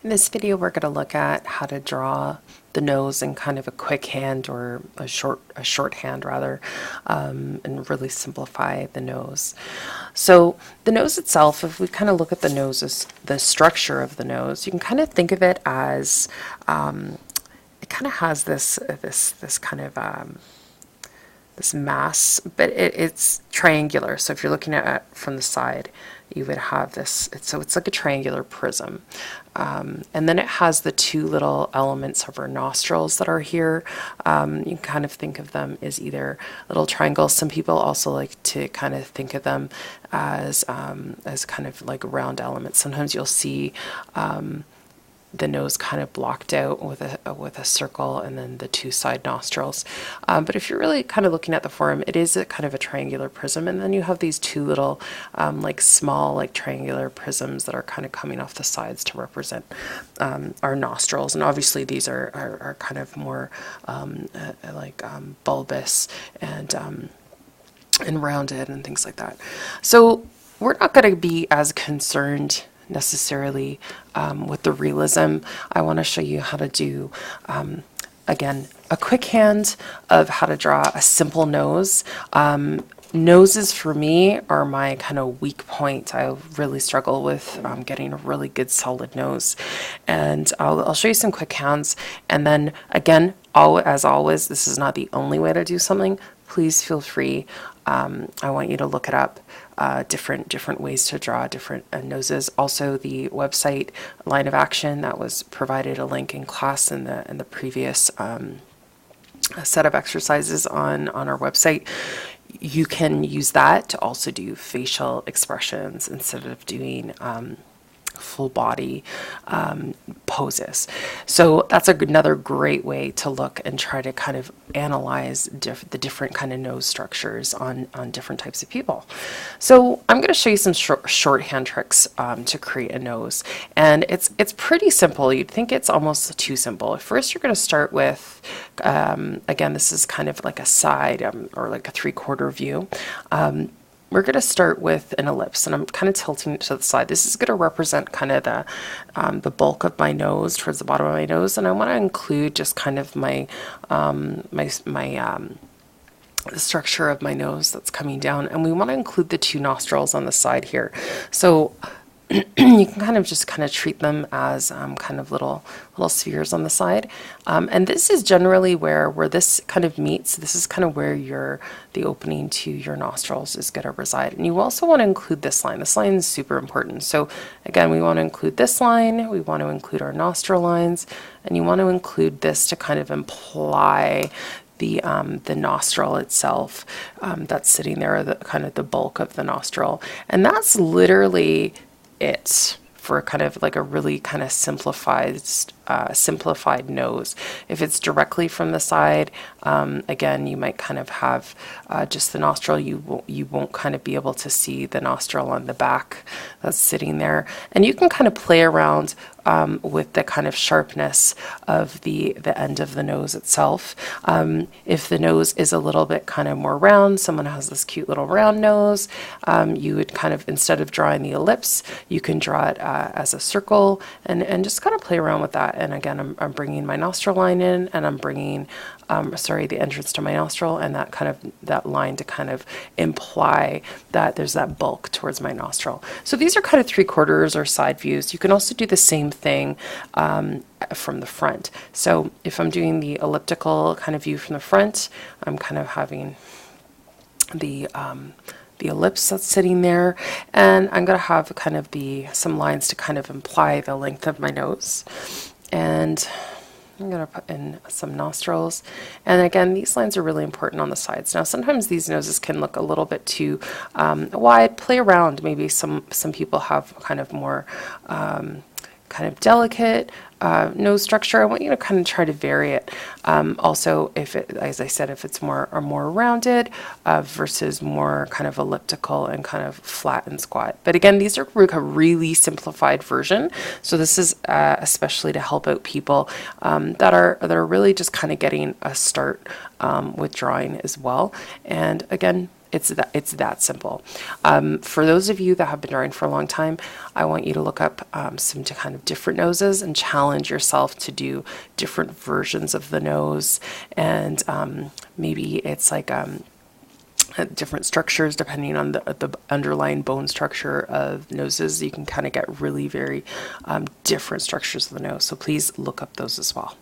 In this video, we're going to look at how to draw the nose in kind of a quick hand or a shorthand rather, and really simplify the nose. So the nose itself, if we kind of look at the nose as the structure of the nose, you can kind of think of it as it kind of has this kind of this mass, but it's triangular. So if you're looking at it from the side, you would have this, so it's like a triangular prism. And then it has the two little elements of our nostrils that are here. You can kind of think of them as either little triangles. Some people also like to kind of think of them as kind of like round elements. Sometimes you'll see the nose kind of blocked out with a circle and then the two side nostrils. But if you're really kind of looking at the form, it is a kind of a triangular prism, and then you have these two little like small like triangular prisms that are kind of coming off the sides to represent our nostrils. And obviously these are kind of more bulbous and rounded and things like that. So we're not going to be as concerned necessarily with the realism. I want to show you how to do again a quick hand of how to draw a simple nose. Noses for me are my kind of weak point. I really struggle with getting a really good solid nose, and I'll show you some quick hands. And then again, as always, this is not the only way to do something. Please feel free. I want you to look it up. Different ways to draw different noses. Also, the website Line of Action, that was provided a link in class in the previous set of exercises on our website. You can use that to also do facial expressions instead of doing full body poses. So that's another great way to look and try to kind of analyze the different kind of nose structures on different types of people. So I'm going to show you some shorthand tricks to create a nose, and it's pretty simple. You'd think it's almost too simple. First, you're going to start with again, this is kind of like a side or like a 3/4 view. We're going to start with an ellipse, and I'm kind of tilting it to the side. This is going to represent kind of the bulk of my nose towards the bottom of my nose, and I want to include just kind of the structure of my nose that's coming down, and we want to include the two nostrils on the side here. So you can kind of treat them as kind of little spheres on the side, and this is generally where this kind of meets. This is kind of where the opening to your nostrils is going to reside. And you also want to include this line. This line is super important. So again, we want to include this line. We want to include our nostril lines, and you want to include this to kind of imply the nostril itself that's sitting there, the kind of the bulk of the nostril, and that's literally it for kind of like a really kind of simplified nose. If it's directly from the side, again, you might kind of have just the nostril. You won't kind of be able to see the nostril on the back that's sitting there, and you can kind of play around with the kind of sharpness of the end of the nose itself. If the nose is a little bit kind of more round, someone has this cute little round nose, you would kind of, instead of drawing the ellipse, you can draw it as a circle and just kind of play around with that. And again, I'm bringing my nostril line in, and I'm bringing the entrance to my nostril, and that line to kind of imply that there's that bulk towards my nostril. So these are kind of 3/4 or side views. You can also do the same thing from the front. So if I'm doing the elliptical kind of view from the front, I'm kind of having the ellipse that's sitting there, and I'm going to have kind of some lines to kind of imply the length of my nose. And I'm going to put in some nostrils, and again, these lines are really important on the sides. Now, sometimes these noses can look a little bit too wide. Play around. Maybe some people have kind of more kind of delicate nose structure. I want you to kind of try to vary it. Also, as I said, if it's more rounded versus more kind of elliptical and kind of flat and squat. But again, these are a really simplified version. So this is especially to help out people that are really just kind of getting a start with drawing as well. And again, It's that simple. For those of you that have been drawing for a long time, I want you to look up some kind of different noses and challenge yourself to do different versions of the nose. And maybe it's like different structures depending on the underlying bone structure of noses. You can kind of get really very different structures of the nose. So please look up those as well.